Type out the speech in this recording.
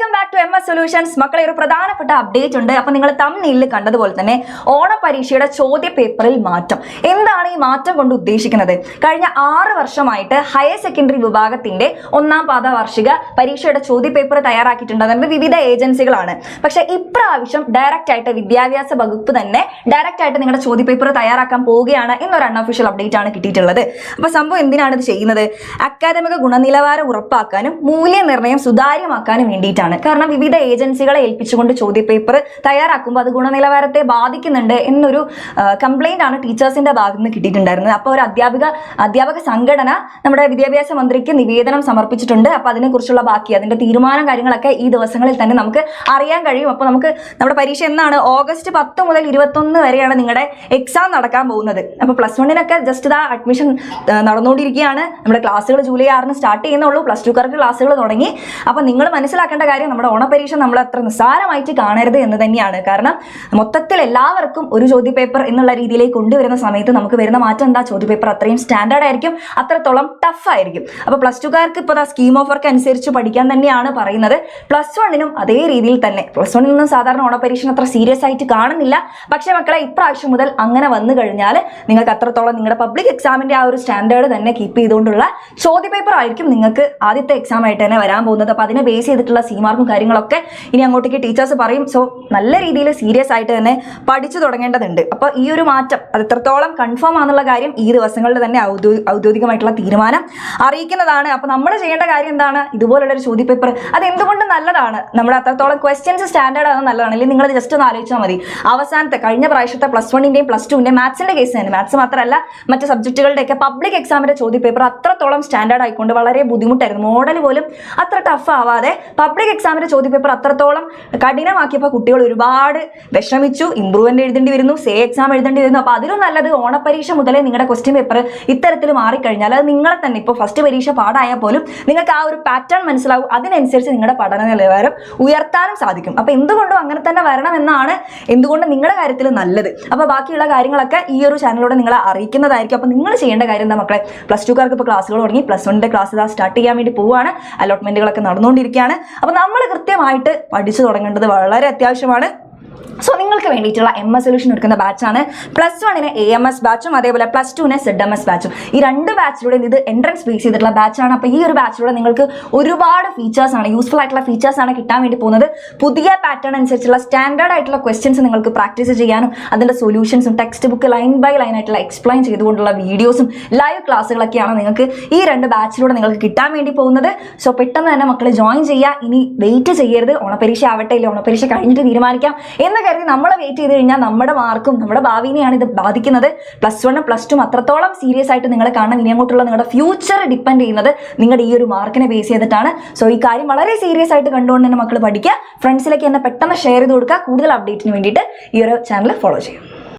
Welcome back to MS solutions. മക്കളെ, ഒരു പ്രധാനപ്പെട്ട അപ്ഡേറ്റ് ഉണ്ട്. അപ്പൊ നിങ്ങൾ തമ്മിൽ കണ്ടതുപോലെ തന്നെ ഓണ പരീക്ഷയുടെ ചോദ്യ പേപ്പറിൽ മാറ്റം. എന്താണ് ഈ മാറ്റം കൊണ്ട് ഉദ്ദേശിക്കുന്നത്? കഴിഞ്ഞ 6 വർഷമായിട്ട് ഹയർ സെക്കൻഡറി വിഭാഗത്തിന്റെ 1ാം പാദ വാർഷിക പരീക്ഷയുടെ ചോദ്യ പേപ്പർ തയ്യാറാക്കിയിട്ടുണ്ട്. അതായത് വിവിധ ഏജൻസികളാണ്. പക്ഷെ ഇപ്രാവശ്യം ഡയറക്റ്റ് ആയിട്ട് വിദ്യാഭ്യാസ വകുപ്പ് തന്നെ ഡയറക്റ്റ് ആയിട്ട് നിങ്ങളുടെ ചോദ്യ പേപ്പർ തയ്യാറാക്കാൻ പോവുകയാണ് എന്നൊരു അൺഒഫീഷ്യൽ അപ്ഡേറ്റ് ആണ് കിട്ടിയിട്ടുള്ളത്. അപ്പൊ സംഭവം എന്തിനാണ് ഇത് ചെയ്യുന്നത്? അക്കാദമിക ഗുണനിലവാരം ഉറപ്പാക്കാനും മൂല്യനിർണ്ണയം സുതാര്യമാക്കാനും വേണ്ടിയിട്ടാണ്. കാരണം വിവിധ ഏജൻസികളെ ഏൽപ്പിച്ചുകൊണ്ട് ചോദ്യ പേപ്പർ തയ്യാറാക്കുമ്പോൾ അത് ഗുണനിലവാരത്തെ ബാധിക്കുന്നുണ്ട് എന്നൊരു കംപ്ലൈന്റ് ആണ് ടീച്ചേഴ്സിന്റെ ഭാഗത്ത് നിന്ന് കിട്ടിയിട്ടുണ്ടായിരുന്നത്. അപ്പോൾ ഒരു അധ്യാപക സംഘടന നമ്മുടെ വിദ്യാഭ്യാസ മന്ത്രിക്ക് നിവേദനം സമർപ്പിച്ചിട്ടുണ്ട്. അപ്പൊ അതിനെക്കുറിച്ചുള്ള അതിന്റെ തീരുമാനം കാര്യങ്ങളൊക്കെ ഈ ദിവസങ്ങളിൽ തന്നെ നമുക്ക് അറിയാൻ കഴിയും. അപ്പൊ നമുക്ക് നമ്മുടെ പരീക്ഷ എന്നാണ്? ഓഗസ്റ്റ് 10 മുതൽ 21 വരെയാണ് നിങ്ങളുടെ എക്സാം നടക്കാൻ പോകുന്നത്. അപ്പൊ +1 ജസ്റ്റ് അഡ്മിഷൻ നടന്നുകൊണ്ടിരിക്കുകയാണ്. നമ്മുടെ ക്ലാസ്സുകൾ ജൂലൈ 6 സ്റ്റാർട്ട് ചെയ്യുന്നുള്ളൂ. +2 ക്ലാസ്സുകൾ തുടങ്ങി. അപ്പൊ നിങ്ങൾ മനസ്സിലാക്കേണ്ട കാര്യം, നമ്മുടെ ഓണപരീക്ഷ നമ്മൾ അത്ര നിസ്സാരമായിട്ട് കാണരുത് എന്ന് തന്നെയാണ്. കാരണം മൊത്തത്തിൽ എല്ലാവർക്കും ഒരു ചോദ്യ പേപ്പർ എന്നുള്ള രീതിയിലേക്ക് കൊണ്ടുവരുന്ന സമയത്ത് നമുക്ക് വരുന്ന മാറ്റം എന്താ? ചോദ്യ പേപ്പർ അത്രയും സ്റ്റാൻഡേർഡ് ആയിരിക്കും, അത്രത്തോളം ടഫ് ആയിരിക്കും. അപ്പൊ +2 ഇപ്പോൾ സ്കീം ഓഫ് വർക്ക് അനുസരിച്ച് പഠിക്കാൻ തന്നെയാണ് പറയുന്നത്. +1 അതേ രീതിയിൽ തന്നെ. +1 സാധാരണ ഓണപരീക്ഷ അത്ര സീരിയസ് ആയിട്ട് കാണുന്നില്ല. പക്ഷെ മക്കളെ, ഇപ്രാവശ്യം മുതൽ അങ്ങനെ വന്നു കഴിഞ്ഞാൽ നിങ്ങൾക്ക് അത്രത്തോളം നിങ്ങളുടെ പബ്ലിക് എക്സാമിന്റെ ആ ഒരു സ്റ്റാൻഡേർഡ് തന്നെ കീപ്പ് ചെയ്തുകൊണ്ടുള്ള ചോദ്യ പേപ്പർ ആയിരിക്കും നിങ്ങൾക്ക് ആദ്യത്തെ എക്സാം ആയിട്ട് തന്നെ വരാൻ പോകുന്നത്. അപ്പൊ അതിനെ ബേസ് ചെയ്തിട്ടുള്ള സീമാർക്കും കാര്യങ്ങളൊക്കെ ഇനി അങ്ങോട്ടേക്ക് ടീച്ചേഴ്സ് പറയും. സോ നല്ല രീതിയിൽ സീരിയസ് ആയിട്ട് തന്നെ പഠിച്ചു തുടങ്ങേണ്ടതുണ്ട്. അപ്പൊ ഈ ഒരു മാറ്റം അത് എത്രത്തോളം കൺഫേം ആണെന്നുള്ള കാര്യം ഈ ദിവസങ്ങളിൽ തന്നെ ഔദ്യോഗികമായിട്ടുള്ള തീരുമാനം അറിയിക്കുന്നതാണ്. അപ്പൊ നമ്മൾ ചെയ്യേണ്ട കാര്യം എന്താണ്? ഇതുപോലുള്ള ഒരു ചോദ്യ പേപ്പർ അത് എന്തുകൊണ്ട് നല്ലതാണ്? നമ്മുടെ അത്രത്തോളം ക്വസ്റ്റ്യൻസ് സ്റ്റാൻഡേർഡ് ആണ്, നല്ലതാണ്. അല്ലെങ്കിൽ നിങ്ങൾ ജസ്റ്റ് ഒന്ന് ആലോചിച്ചാൽ മതി. അവസാനത്തെ കഴിഞ്ഞ പ്രാവശ്യത്തെ +1ന്റെയും +2ന്റെയും മാത്സിന്റെ കേസ് തന്നെ, മാത്സ് മാത്രമല്ല മറ്റ് സബ്ജക്റ്റുകളുടെയൊക്കെ പബ്ലിക് എക്സാമിന്റെ ചോദ്യ പേപ്പർ അത്രത്തോളം സ്റ്റാൻഡേർഡ് ആയിക്കൊണ്ട് വളരെ ബുദ്ധിമുട്ടായിരുന്നു. മോഡൽ പോലും അത്ര ടഫ് ആവാതെ പബ്ലിക് എക്സാമിന്റെ ചോദ്യ പേപ്പർ അത്രത്തോളം കഠിനമാക്കിയപ്പോൾ കുട്ടികൾ ഒരുപാട് വിഷമിച്ചു. ഇംപ്രൂവ്മെന്റ് എഴുതേണ്ടി വരുന്നു, എക്സാം എഴുതേണ്ടി വരുന്നു. അപ്പൊ അതിലും നല്ലത് ഓണപരീക്ഷ മുതലേ നിങ്ങളുടെ ക്വസ്റ്റ്യൻ പേപ്പർ ഇത്തരത്തിൽ മാറിക്കഴിഞ്ഞാൽ അത് നിങ്ങളെ തന്നെ, ഇപ്പോൾ ഫസ്റ്റ് പരീക്ഷ പാടായാൽ പോലും നിങ്ങൾക്ക് ആ ഒരു പാറ്റേൺ മനസ്സിലാവും. അതിനനുസരിച്ച് നിങ്ങളുടെ പഠന നിലവാരം ഉയർത്താനും സാധിക്കും. അപ്പൊ എന്തുകൊണ്ടും അങ്ങനെ തന്നെ വരണമെന്നാണ് എന്തുകൊണ്ട് നിങ്ങളുടെ കാര്യത്തിൽ നല്ലത്. അപ്പൊ ബാക്കിയുള്ള കാര്യങ്ങളൊക്കെ ഈ ഒരു ചാനലിലൂടെ നിങ്ങളെ അറിയിക്കുന്നതായിരിക്കും. അപ്പൊ നിങ്ങൾ ചെയ്യേണ്ട കാര്യം എന്താ മക്കളെ? +2 ഇപ്പോൾ ക്ലാസ്സുകൾ തുടങ്ങി. +1ന്റെ ക്ലാസ് സ്റ്റാർട്ട് ചെയ്യാൻ വേണ്ടി പോവുകയാണ്. അലോട്ട്മെന്റുകളൊക്കെ നടന്നുകൊണ്ടിരിക്കുകയാണ്. അപ്പൊ നമ്മൾ കൃത്യമായിട്ട് പഠിച്ചു തുടങ്ങേണ്ടത് വളരെ അത്യാവശ്യമാണ്. സോ നിങ്ങൾക്ക് വേണ്ടിയിട്ടുള്ള MS സൊല്യൂഷൻ എടുക്കുന്ന ബാച്ചാണ് +1 AMS ബാച്ചും അതേപോലെ +2 ZMS ബാച്ചും. ഈ 2 ബാച്ചിലൂടെ ഇത് എൻട്രൻസ് ബേസ് ചെയ്തിട്ടുള്ള ബാച്ചാണ്. അപ്പോൾ ഈ ഒരു ബാച്ചിലൂടെ നിങ്ങൾക്ക് ഒരുപാട് ഫീച്ചേഴ്സ് ആണ്, യൂസ്ഫുൾ ആയിട്ടുള്ള ഫീച്ചേഴ്സ് ആണ് കിട്ടാൻ വേണ്ടി പോകുന്നത്. പുതിയ പാറ്റേൺ അനുസരിച്ചുള്ള സ്റ്റാൻഡേർഡ് ആയിട്ടുള്ള ക്വസ്റ്റ്യൻസ് നിങ്ങൾക്ക് പ്രാക്ടീസ് ചെയ്യാനും അതിന്റെ സൊല്യൂഷൻസും text book line by line ആയിട്ടുള്ള എക്സ്പ്ലെയിൻ ചെയ്തുകൊണ്ടുള്ള വീഡിയോസും ലൈവ് ക്ലാസ്സുകളൊക്കെയാണ് നിങ്ങൾക്ക് ഈ 2 ബാച്ചിലൂടെ നിങ്ങൾക്ക് കിട്ടാൻ വേണ്ടി പോകുന്നത്. സോ പെട്ടെന്ന് തന്നെ മക്കളെ ജോയിൻ ചെയ്യുക. ഇനി വെയിറ്റ് ചെയ്യരുത്. ഓണപരീക്ഷ ആവട്ടെ, ഇല്ല ഓണപരീക്ഷ കഴിഞ്ഞിട്ട് തീരുമാനിക്കാം എന്ന് കരുതി നമ്മൾ വെയിറ്റ് ചെയ്ത് കഴിഞ്ഞാൽ നമ്മുടെ മാർക്കും നമ്മുടെ ഭാവിനെയാണ് ഇത് ബാധിക്കുന്നത്. +1 +2 അത്രത്തോളം സീരിയസ് ആയിട്ട് നിങ്ങൾ കാണണം. ഇനി അങ്ങോട്ടുള്ള നിങ്ങളുടെ ഫ്യൂച്ചർ ഡിപ്പെൻഡ് ചെയ്യുന്നത് നിങ്ങളുടെ ഈ ഒരു മാർക്കിനെ ബേസ് ചെയ്തിട്ടാണ്. സോ ഈ കാര്യം വളരെ സീരിയസ് ആയിട്ട് കണ്ടുകൊണ്ട് തന്നെ മക്കൾ പഠിക്കുക. ഫ്രണ്ട്സിലേക്ക് തന്നെ പെട്ടെന്ന് ഷെയർ ചെയ്ത് കൊടുക്കുക. കൂടുതൽ അപ്ഡേറ്റിന് വേണ്ടിയിട്ട് ഈ ഒരു ചാനൽ ഫോളോ ചെയ്യും.